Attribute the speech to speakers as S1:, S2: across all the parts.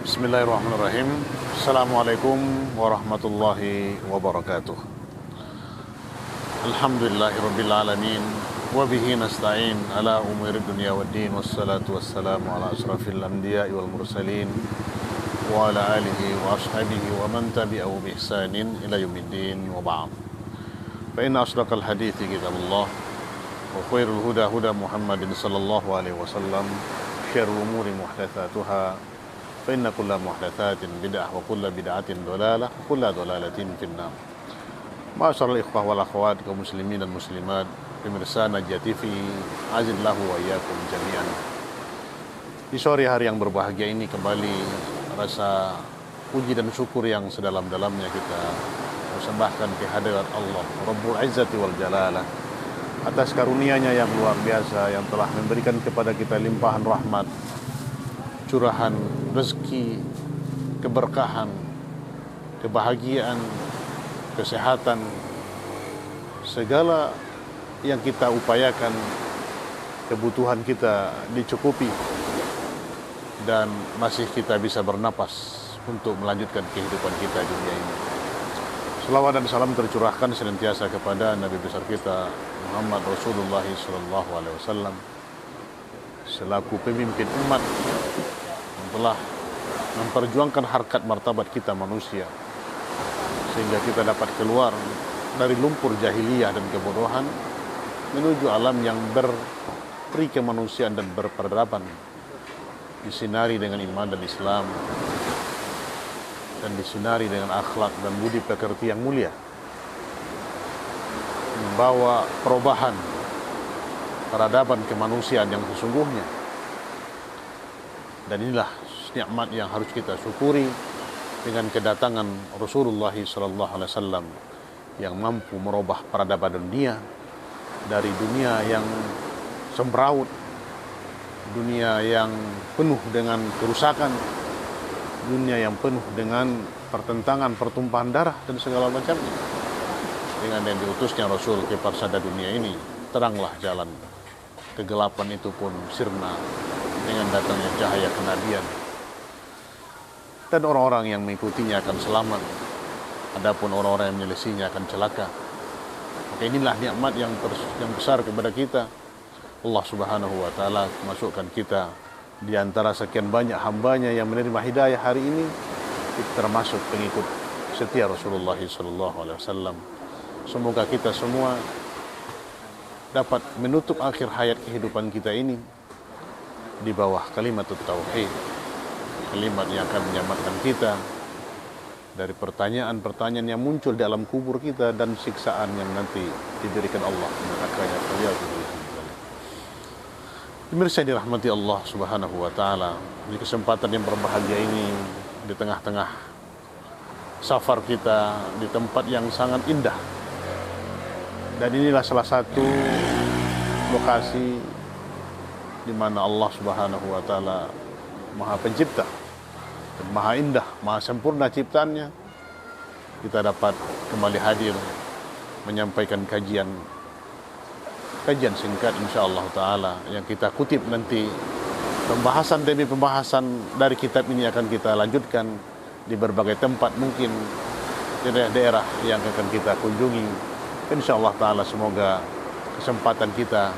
S1: Bismillahirrahmanirrahim. Assalamualaikum warahmatullahi wabarakatuh. Alhamdulillahirabbil alamin wa bihi nasta'in ala umuri dunya waddin wassalatu wassalamu ala asrafil anbiya'i wal mursalin wa ala alihi wa ashabihi wa man tabi'ahu bi ihsanin ila yaumiddin wa ba'd. Fa inna asdaqal hadithi kitabullah wa khairul huda huda Muhammadin sallallahu alaihi wasallam, syarrul umuri muhdatsatuha fa inna kulla muhdatsatin bid'ah wa kulla bid'atin dhalalah wa kulla dhalalatin finnar. Ma'asyiral ikhwah wal akhwat kaum muslimin dan muslimat, pemirsa Najah TV, azillahu wa iyyakum jami'an. Di sore hari yang berbahagia ini kembali rasa puji dan syukur yang sedalam-dalamnya kita persembahkan kehadirat Allah Rabbul Izzati wal Jalalah atas karunia-Nya yang luar biasa yang telah memberikan kepada kita limpahan rahmat, curahan rezeki, keberkahan, kebahagiaan, kesehatan, segala yang kita upayakan, kebutuhan kita dicukupi dan masih kita bisa bernapas untuk melanjutkan kehidupan kita di dunia ini. Selawat dan salam tercurahkan senantiasa kepada Nabi besar kita Muhammad Rasulullah SAW selaku pemimpin umat telah memperjuangkan harkat martabat kita manusia sehingga kita dapat keluar dari lumpur jahiliyah dan kebodohan menuju alam yang berperi kemanusiaan dan berperadaban, disinari dengan iman dan Islam dan disinari dengan akhlak dan budi pekerti yang mulia, membawa perubahan peradaban kemanusiaan yang sesungguhnya. Dan inilah nikmat yang harus kita syukuri dengan kedatangan Rasulullah SAW yang mampu merubah peradaban dunia dari dunia yang semrawut, dunia yang penuh dengan kerusakan, dunia yang penuh dengan pertentangan, pertumpahan darah dan segala macamnya. Dengan yang diutusnya Rasul ke parsada dunia ini, teranglah jalan. Kegelapan itu pun sirna dengan datangnya cahaya kenabian, dan orang-orang yang mengikutinya akan selamat, adapun orang-orang yang menyelisihinya akan celaka. Maka inilah nikmat yang besar kepada kita. Allah Subhanahu wa taala masukkan kita di antara sekian banyak hambanya yang menerima hidayah hari ini, kita termasuk pengikut setia Rasulullah SAW. Semoga kita semua dapat menutup akhir hayat kehidupan kita ini di bawah kalimat tauhid, kalimat yang akan menyelamatkan kita dari pertanyaan-pertanyaan yang muncul di alam kubur kita dan siksaan yang nanti diberikan Allah menerakanya. Pemirsa yang dirahmati Allah Subhanahu wa taala, di kesempatan yang berbahagia ini, di tengah-tengah safar kita di tempat yang sangat indah, dan inilah salah satu lokasi di mana Allah Subhanahu wa taala Maha Pencipta dan Maha Indah, Maha Sempurna ciptaannya. Kita dapat kembali hadir menyampaikan kajian singkat insyaallah taala yang kita kutip nanti. Pembahasan demi pembahasan dari kitab ini akan kita lanjutkan di berbagai tempat, mungkin di daerah-daerah yang akan kita kunjungi. Insyaallah taala semoga kesempatan kita,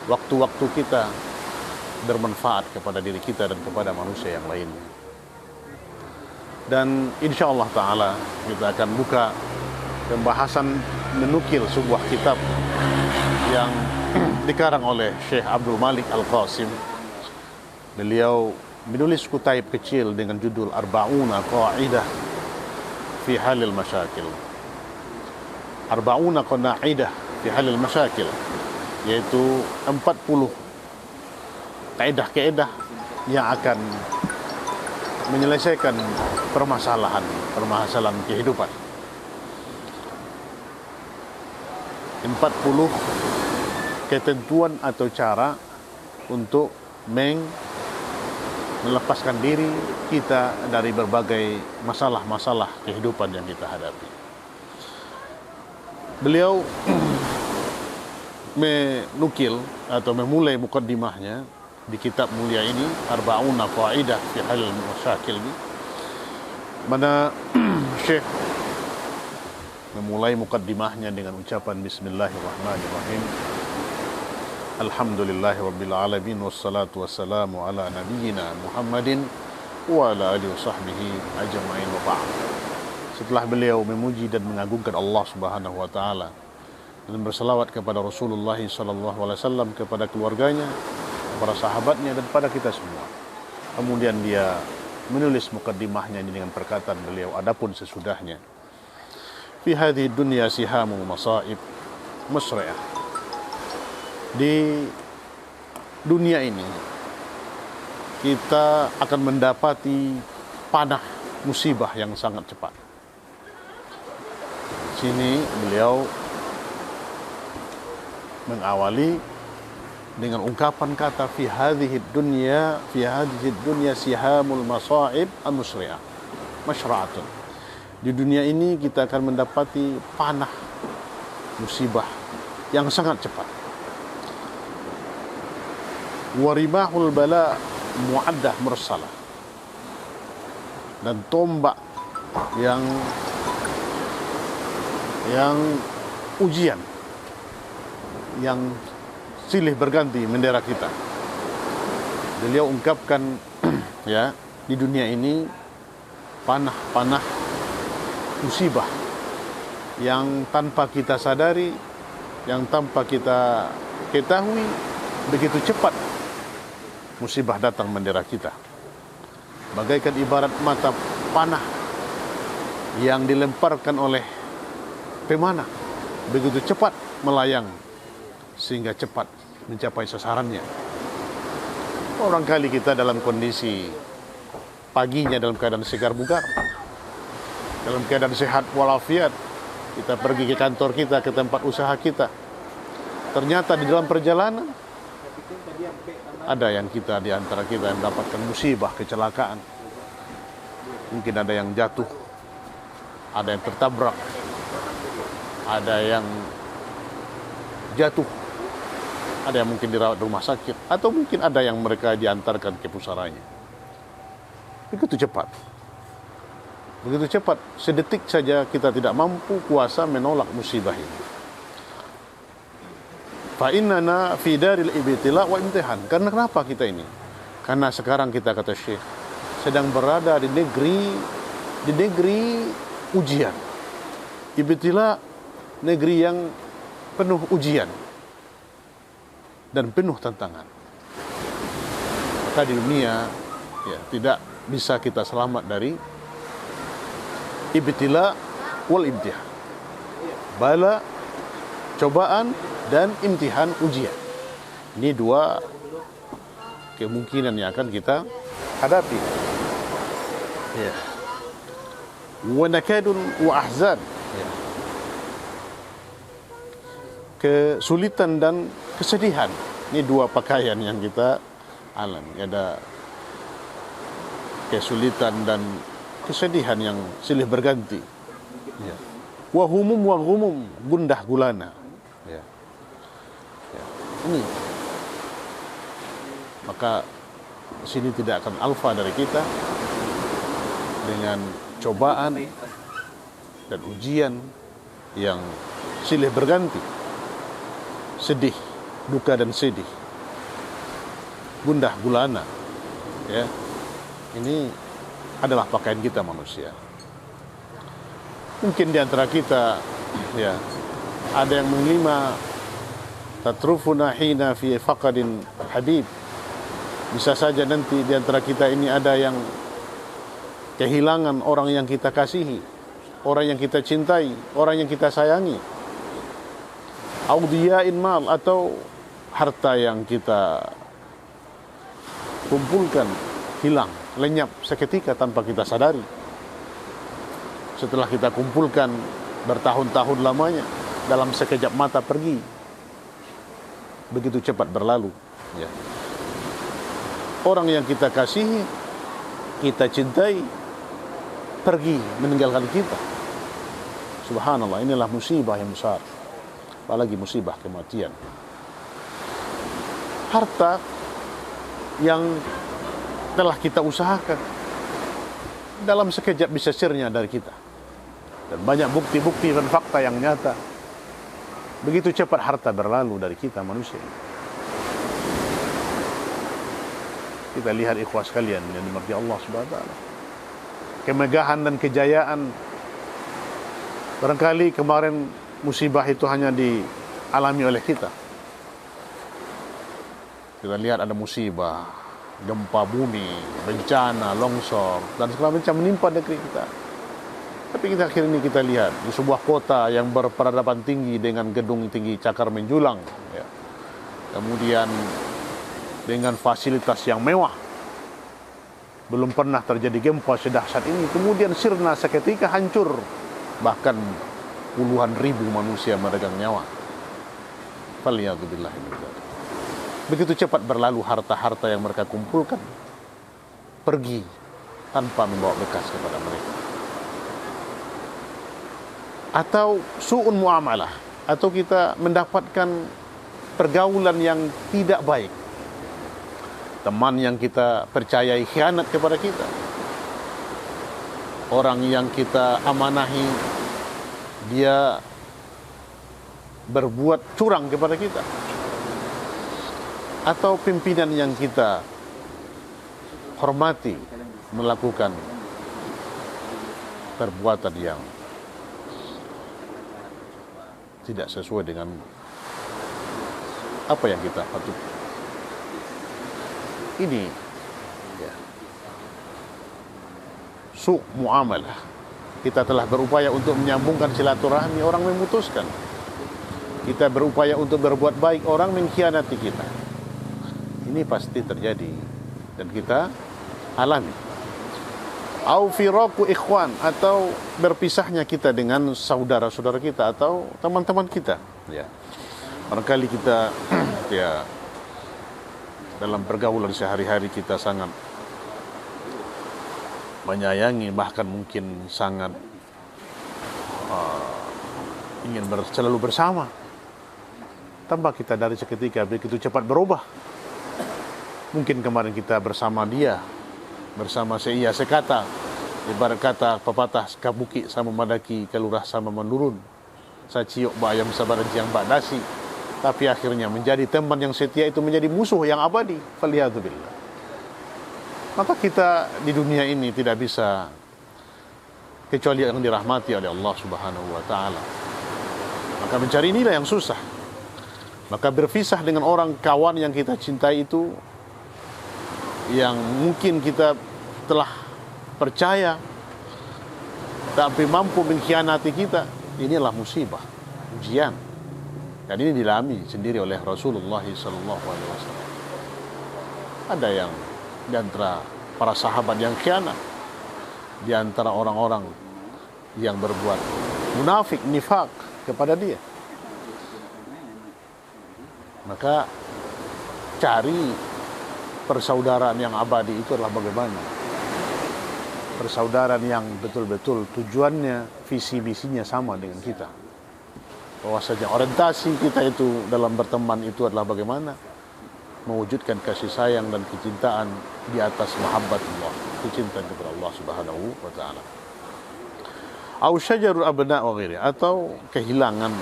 S1: waktu-waktu kita bermanfaat kepada diri kita dan kepada manusia yang lainnya. Dan insyaallah ta'ala kita akan buka pembahasan menukil sebuah kitab yang dikarang oleh Syekh Abdul Malik Al-Qasim. Beliau menulis kutaib kecil dengan judul Arba'una Qa'idah fi Halil Masyakil. Arba'una Qa'idah fi Halil Masyakil, yaitu 40 kaidah-kaidah yang akan menyelesaikan permasalahan kehidupan. 40 ketentuan atau cara untuk melepaskan diri kita dari berbagai masalah-masalah kehidupan yang kita hadapi. Beliau menukil atau memulai mukaddimahnya di kitab mulia ini, Arba'una Qaidah fi Halil Masyakil ini, mana Syekh memulai mukaddimahnya dengan ucapan Bismillahirrahmanirrahim. Alhamdulillahirabbil alamin wassalatu wassalamu ala nabiyyina Muhammadin wa ala alihi wasahbihi ajma'in wa ba'd. Setelah beliau memuji dan mengagungkan Allah Subhanahu wa taala dan berselawat kepada Rasulullah sallallahu alaihi wasallam, kepada keluarganya, para sahabatnya, dan pada kita semua, kemudian dia menulis mukaddimahnya ini dengan perkataan beliau, adapun sesudahnya, fi hadhihi dunya sihamu masaib musri'ah. Di dunia ini kita akan mendapati panah musibah yang sangat cepat. Sini beliau mengawali dengan ungkapan kata fi hadhihi dunya sihamul masaib musri'ah masyra'atun. Di dunia ini kita akan mendapati panah musibah yang sangat cepat. Warimahul bala mu'addah mursalah, dan tombak yang ujian yang silih berganti mendera kita. Beliau ungkapkan ya, di dunia ini panah musibah yang tanpa kita sadari, yang tanpa kita ketahui, begitu cepat musibah datang mendera kita. Bagaikan ibarat mata panah yang dilemparkan oleh pemanah, begitu cepat melayang sehingga cepat mencapai sasarannya. Barangkali kita dalam kondisi paginya dalam keadaan segar bugar, dalam keadaan sehat walafiat, kita pergi ke kantor kita, ke tempat usaha kita, ternyata di dalam perjalanan ada yang kita, di antara kita, yang mendapatkan musibah, kecelakaan. Mungkin ada yang jatuh, ada yang tertabrak, ada yang jatuh, ada yang mungkin dirawat di rumah sakit, atau mungkin ada yang mereka diantarkan ke pusaranya. Begitu cepat. Begitu cepat, sedetik saja kita tidak mampu kuasa menolak musibah ini. Fa innana fi daril ibtila wa imtihan. Karena kenapa kita ini? Karena sekarang kita, kata Syekh, sedang berada di negeri ujian. Ibtila, negeri yang penuh ujian dan penuh tantangan. Maka di dunia ya, tidak bisa kita selamat dari ibtila wal imtihan. Bala, cobaan, dan imtihan, ujian. Ini dua kemungkinan yang akan kita hadapi. Ya. Wa nakadun wa ahzan. Ya. Kesulitan dan kesedihan. Ini dua pakaian yang kita alami. Ada kesulitan dan kesedihan yang silih berganti. Ya. Wa humum wa ghumum, gundah gulana. Ya. Ya. Ini. Maka sini tidak akan alfa dari kita dengan cobaan dan ujian yang silih berganti, sedih, duka dan sedih, gundah gulana. Ya, ini adalah pakaian kita manusia. Mungkin di antara kita, ya, ada yang menglima tatrufuna hina fi faqadin habib. Bisa saja nanti di antara kita ini ada yang kehilangan orang yang kita kasihi, orang yang kita cintai, orang yang kita sayangi. Audiya'in mal, atau harta yang kita kumpulkan hilang, lenyap seketika tanpa kita sadari. Setelah kita kumpulkan bertahun-tahun lamanya, dalam sekejap mata pergi. Begitu cepat berlalu. Ya. Orang yang kita kasihi, kita cintai, pergi meninggalkan kita. Subhanallah, inilah musibah yang besar. Apalagi musibah kematian. Harta yang telah kita usahakan. Dalam sekejap bisa sirna dari kita. Dan banyak bukti-bukti dan fakta yang nyata. Begitu cepat harta berlalu dari kita manusia. Kita lihat ikhwas sekalian yang dimaksud Allah Subhanahu wa taala. Kemegahan dan kejayaan. Barangkali kemarin musibah itu hanya dialami oleh kita. Kita lihat ada musibah, gempa bumi, bencana, longsor, dan segala macam menimpa negeri kita. Tapi akhir ini kita lihat di sebuah kota yang berperadaban tinggi dengan gedung tinggi cakar menjulang, ya. Kemudian dengan fasilitas yang mewah, belum pernah terjadi gempa sedahsyat ini. Kemudian sirna seketika hancur, bahkan puluhan ribu manusia meregang nyawa. Faliyadzubillah. Begitu cepat berlalu harta-harta yang mereka kumpulkan, pergi tanpa membawa bekas kepada mereka. Atau su'un muamalah, atau kita mendapatkan pergaulan yang tidak baik. Teman yang kita percayai khianat kepada kita. Orang yang kita amanahi, dia berbuat curang kepada kita. Atau pimpinan yang kita hormati melakukan perbuatan yang tidak sesuai dengan apa yang kita patut. Ini ya, su' muamalah. Kita telah berupaya untuk menyambungkan silaturahmi, orang memutuskan. Kita berupaya untuk berbuat baik, orang mengkhianati kita. Ini pasti terjadi dan kita alami. Au firaku ikhwan, atau berpisahnya kita dengan saudara-saudara kita atau teman-teman kita, ya. Barangkali kita ya dalam pergaulan sehari-hari kita sangat menyayangi, bahkan mungkin sangat ingin selalu bersama. Tanpa kita dari seketika begitu cepat berubah. Mungkin kemarin kita bersama dia, bersama seia sekata, ibarat kata pepatah kabuki sama madaki, kalurah sama menurun, saciok bayam sabaran jiang badasi. Tapi akhirnya menjadi teman yang setia itu menjadi musuh yang abadi. Faliyadzubillah. Maka kita di dunia ini tidak bisa kecuali yang dirahmati oleh Allah Subhanahu wa taala. Maka mencari inilah yang susah. Maka berpisah dengan orang kawan yang kita cintai itu, yang mungkin kita telah percaya tapi mampu mengkhianati kita, inilah musibah, ujian. Dan ini dialami sendiri oleh Rasulullah SAW. Ada yang di antara para sahabat yang khianat, di antara orang-orang yang berbuat munafik, nifak kepada dia. Maka cari persaudaraan yang abadi itu adalah bagaimana? Persaudaraan yang betul-betul tujuannya, visi misinya sama dengan kita. Bahwasanya orientasi kita itu dalam berteman itu adalah bagaimana mewujudkan kasih sayang dan kecintaan di atas mahabbatullah, kecintaan kepada Allah Subhanahu wa taala. Au syajarul abna wa ghairi, atau kehilangan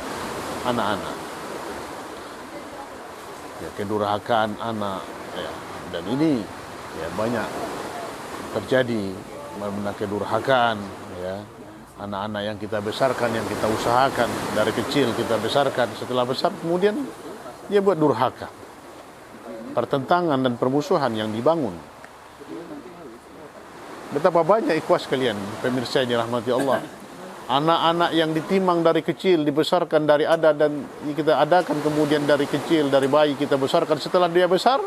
S1: anak-anak. Ya, kedurhakaan anak, ya. Dan ini ya banyak terjadi, benar kedurhakaan, ya. Anak-anak yang kita besarkan, yang kita usahakan dari kecil kita besarkan, setelah besar kemudian dia buat durhaka. Pertentangan dan permusuhan yang dibangun. Betapa banyak ikhwas kalian, pemirsa yang dirahmati Allah. Anak-anak yang ditimang dari kecil, dibesarkan dari ada dan kita adakan kemudian dari kecil, dari bayi kita besarkan, setelah dia besar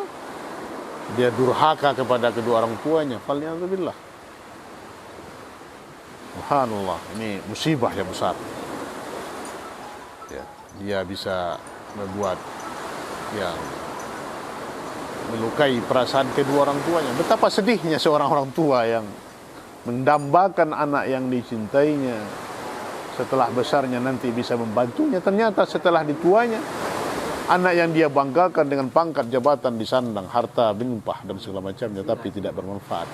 S1: dia durhaka kepada kedua orang tuanya. Faliyadzubillah. Subhanallah, ini musibah yang besar. Ya, dia bisa membuat yang melukai perasaan kedua orang tuanya. Betapa sedihnya seorang orang tua yang mendambakan anak yang dicintainya, setelah besarnya nanti bisa membantunya, ternyata setelah dituanya Anak yang dia banggakan dengan pangkat, jabatan, disandang, harta, melimpah, dan segala macamnya, tapi tidak bermanfaat.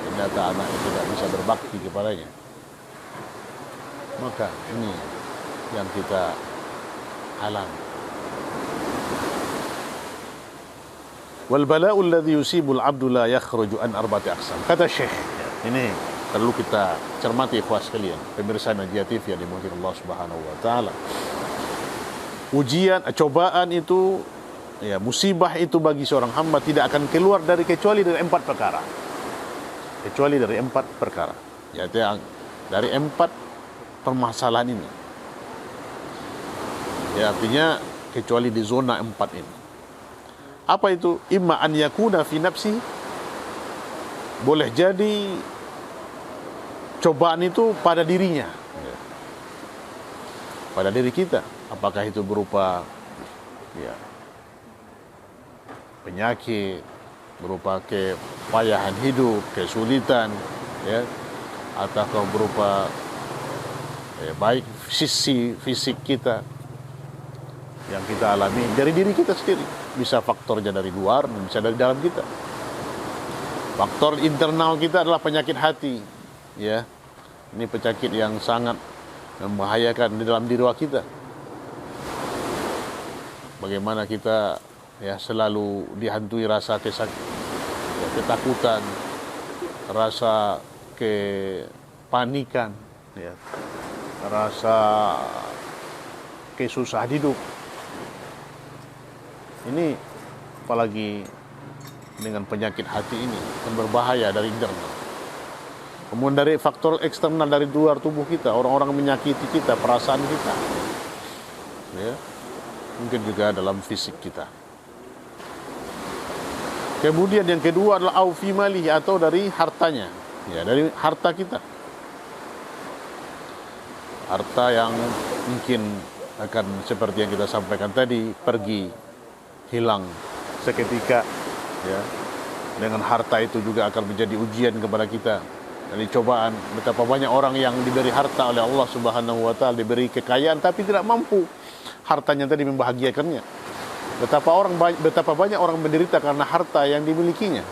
S1: Ternyata anaknya tidak bisa berbakti kepadanya. Maka ini yang kita alami. Wal bala'u alladhi yusibul abdu la yakhruju an arba'ati aqsam. Kata Syekh, ini perlu kita cermati ikhwas sekalian, pemirsa Najiyah TV yang dimuliakan Allah Subhanahu wa taala. Ujian, cobaan itu, ya, musibah itu bagi seorang hamba tidak akan keluar kecuali dari 4 perkara. Kecuali dari 4 perkara. Yaitu dari 4 permasalahan ini. Ya, artinya kecuali di zona 4 ini. Apa itu? Imma an yakuna fi nafsi. Boleh jadi cobaan itu pada dirinya, pada diri kita. Apakah itu berupa, ya, penyakit, berupa kepayahan hidup, kesulitan, ya, atau berupa, ya, baik sisi fisik kita yang kita alami dari diri kita sendiri. Bisa faktornya dari luar, bisa dari dalam kita. Faktor internal kita adalah penyakit hati, ya. Ini penyakit yang sangat membahayakan di dalam diri kita. Bagaimana kita, ya, selalu dihantui rasa ketakutan, rasa kepanikan, ya, rasa kesusahan hidup. Ini apalagi dengan penyakit hati ini yang berbahaya dari internal. Kemudian dari faktor eksternal dari luar tubuh kita, orang-orang menyakiti kita, perasaan kita, ya, mungkin juga dalam fisik kita. Kemudian yang kedua adalah aufi malihi, atau dari hartanya, ya, dari harta kita, harta yang mungkin akan seperti yang kita sampaikan tadi, pergi, hilang seketika, ya. Dengan harta itu juga akan menjadi ujian kepada kita, dari cobaan. Betapa banyak orang yang diberi harta oleh Allah Subhanahu wa taala, diberi kekayaan tapi tidak mampu hartanya tadi membahagiakannya. Betapa banyak orang menderita karena harta yang dimilikinya.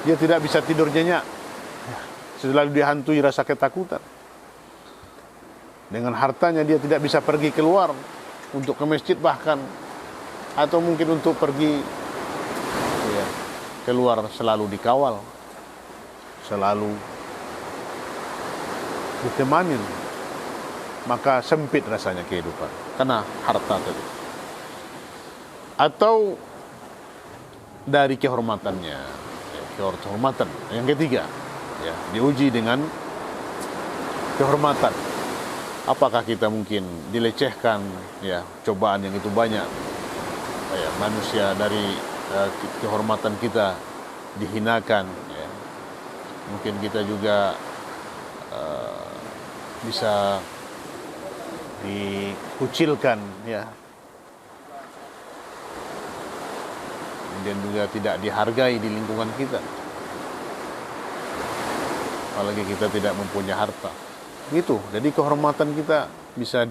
S1: Dia tidak bisa tidur nyenyak, selalu dihantui rasa ketakutan. Dengan hartanya dia tidak bisa pergi keluar untuk ke masjid bahkan, atau mungkin untuk pergi, ya, keluar selalu dikawal, selalu ditemani. Maka sempit rasanya kehidupan karena harta tadi. Atau dari kehormatannya, ya, kehormatan. Yang ketiga, ya, diuji dengan kehormatan. Apakah kita mungkin dilecehkan, ya, cobaan yang itu banyak, ya, manusia dari kehormatan kita dihinakan, ya. Mungkin kita juga bisa dikucilkan, ya. Kemudian juga tidak dihargai di lingkungan kita, apalagi kita tidak mempunyai harta. Gitu. Jadi kehormatan kita bisa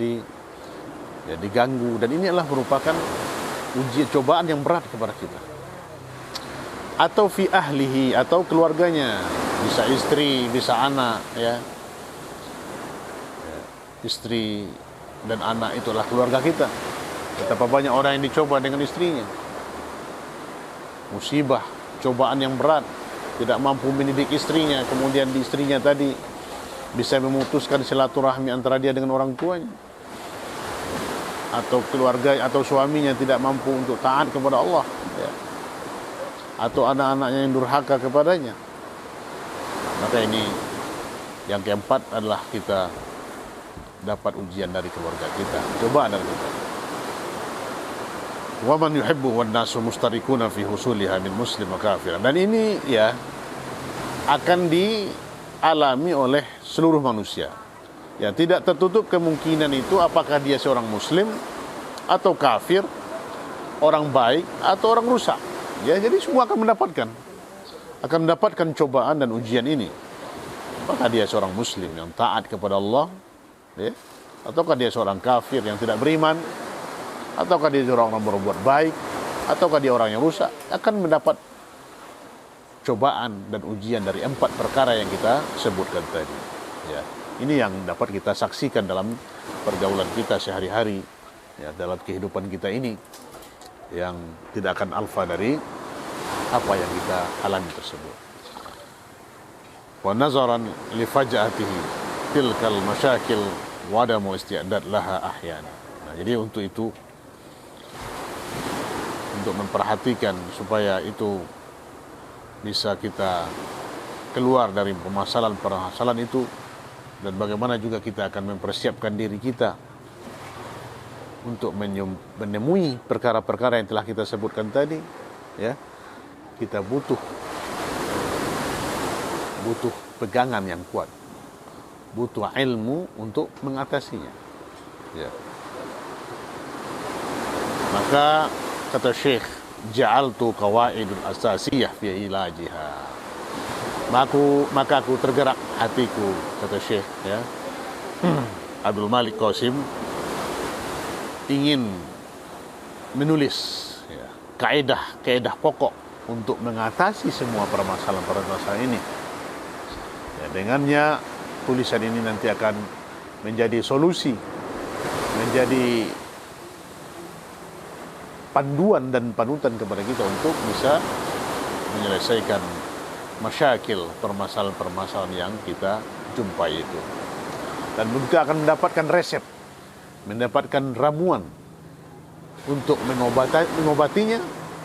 S1: diganggu, dan ini adalah merupakan ujian, cobaan yang berat kepada kita. Atau fi ahlihi, atau keluarganya, bisa istri, bisa anak, ya. Istri dan anak itu adalah keluarga kita. Betapa banyak orang yang dicoba dengan istrinya. Musibah, cobaan yang berat, tidak mampu mendidik istrinya, kemudian di istrinya tadi bisa memutuskan silaturahmi antara dia dengan orang tuanya, atau keluarga atau suaminya tidak mampu untuk taat kepada Allah, ya. Atau anak-anaknya yang durhaka kepadanya. Maka ini yang keempat adalah kita dapat ujian dari keluarga kita, cobaan dari kita. Wa man yuhibbu wan nasu mustarikuna fi husuliha min muslim wa kafir. Dan ini, ya, akan dialami oleh seluruh manusia. Ya, tidak tertutup kemungkinan itu apakah dia seorang muslim atau kafir, orang baik atau orang rusak. Ya, jadi semua akan mendapatkan cobaan dan ujian ini. Apakah dia seorang muslim yang taat kepada Allah, ya, ataukah dia seorang kafir yang tidak beriman, ataukah dia orang yang berbuat baik, ataukah dia orang yang rusak, akan mendapat cobaan dan ujian dari 4 perkara yang kita sebutkan tadi. Ya, ini yang dapat kita saksikan dalam pergaulan kita sehari-hari, ya, dalam kehidupan kita ini, yang tidak akan alfa dari apa yang kita alami tersebut. Wa nazaran li faj'atihi tilkal masyakil wa adamu isti'dad laha ahyana. Nah, jadi untuk itu, untuk memperhatikan supaya itu bisa kita keluar dari permasalahan itu, dan bagaimana juga kita akan mempersiapkan diri kita untuk menemui perkara-perkara yang telah kita sebutkan tadi, ya. Kita butuh pegangan yang kuat, butuh ilmu untuk mengatasinya, ya. Maka kata Syekh, ja'altu qawaidul asasiyah fi ilajiha. Maka aku tergerak hatiku, kata Syekh, ya, Abdul Malik Qasim, ingin menulis, ya, kaidah pokok untuk mengatasi semua permasalahan ini. Ya, dengannya tulisan ini nanti akan menjadi solusi, menjadi panduan dan panutan kepada kita untuk bisa menyelesaikan masyakil, permasalahan-permasalahan yang kita jumpai itu. Dan kita akan mendapatkan resep, mendapatkan ramuan untuk mengobatinya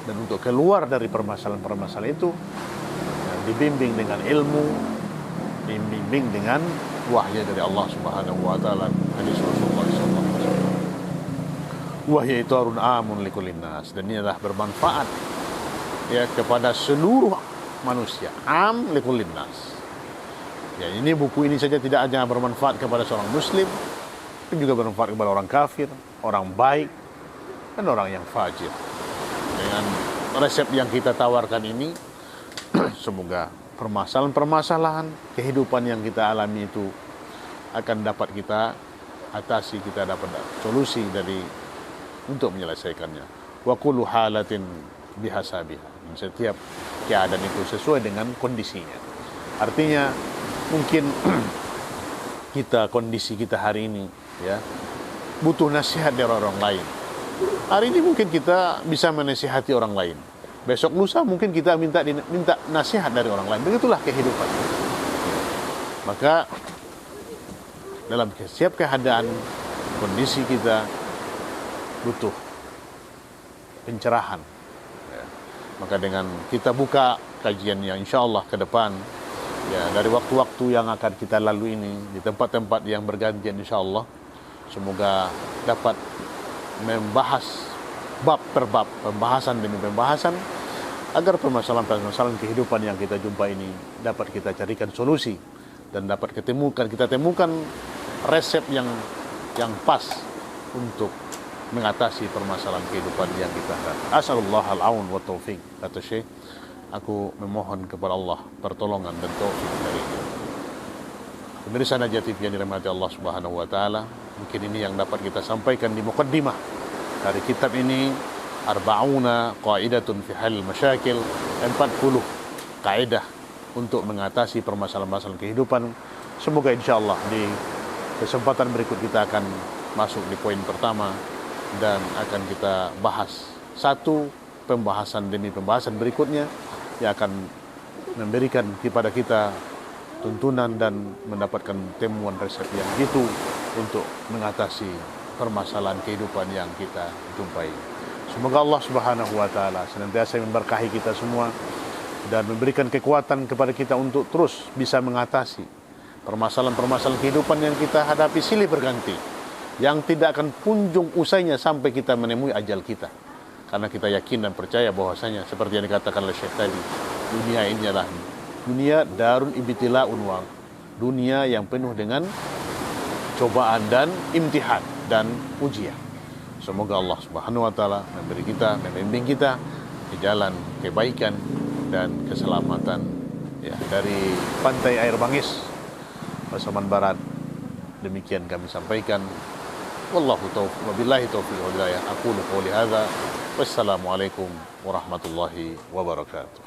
S1: dan untuk keluar dari permasalahan-permasalahan itu, dan dibimbing dengan ilmu, dibimbing dengan wahyu dari Allah Subhanahu wa taala, hadis Rasulullah sallallahu alaihi wasallam. Wahyu itu arun amun likulin nas, dan ini adalah bermanfaat, ya, kepada seluruh manusia, am likulin nas. Ya, ini buku ini saja tidak hanya bermanfaat kepada seorang muslim, tapi juga bermanfaat kepada orang kafir, orang baik, dan orang yang fajir. Dengan resep yang kita tawarkan ini, semoga permasalahan-permasalahan kehidupan yang kita alami itu akan dapat kita atasi, kita dapat solusi untuk menyelesaikannya. Wa kullu halatin bihasabiha. Setiap keadaan itu sesuai dengan kondisinya. Artinya mungkin kondisi kita hari ini, ya, butuh nasihat dari orang lain. Hari ini mungkin kita bisa menasihati orang lain. Besok lusa mungkin kita minta nasihat dari orang lain. Begitulah kehidupan. Maka dalam setiap keadaan, kondisi kita butuh pencerahan. Ya. Maka dengan kita buka kajian yang insya Allah ke depan, ya, dari waktu-waktu yang akan kita lalui ini di tempat-tempat yang bergantian, insya Allah, semoga dapat membahas bab per bab, pembahasan demi pembahasan, agar permasalahan-permasalahan kehidupan yang kita jumpa ini dapat kita carikan solusi dan dapat kita temukan resep yang pas untuk mengatasi permasalahan kehidupan yang kita hadapi. Asalullah al-aun wa taufiq, kata Syekh. Aku memohon kepada Allah pertolongan dan taufik darinya. Pemirsa Najah TV yang dirahmati Allah Subhanahu wa taala, mungkin ini yang dapat kita sampaikan di muqaddimah dari kitab ini, Arba'una Qaidatun fi Halil Masyakil, 40 kaidah untuk mengatasi permasalahan-permasalahan kehidupan. Semoga insyaallah di kesempatan berikut kita akan masuk di poin pertama dan akan kita bahas satu pembahasan demi pembahasan berikutnya yang akan memberikan kepada kita tuntunan dan mendapatkan temuan resep yang gitu untuk mengatasi permasalahan kehidupan yang kita jumpai. Semoga Allah Subhanahu wa taala senantiasa memberkahi kita semua dan memberikan kekuatan kepada kita untuk terus bisa mengatasi permasalahan-permasalahan kehidupan yang kita hadapi silih berganti, yang tidak akan kunjung usainya sampai kita menemui ajal kita. Karena kita yakin dan percaya bahwasanya seperti yang dikatakan oleh Syekh tadi, dunia ini adalah dunia darun ibtila'un wa, dunia yang penuh dengan cobaan dan imtihan dan ujian. Semoga Allah Subhanahu wa taala membimbing kita ke jalan kebaikan dan keselamatan, ya, dari pantai air Bangis, Pasaman Barat. Demikian kami sampaikan. Wabillahi taufiq wal hidayah. Aqulu qouli hadza. Wassalamualaikum warahmatullahi wabarakatuh.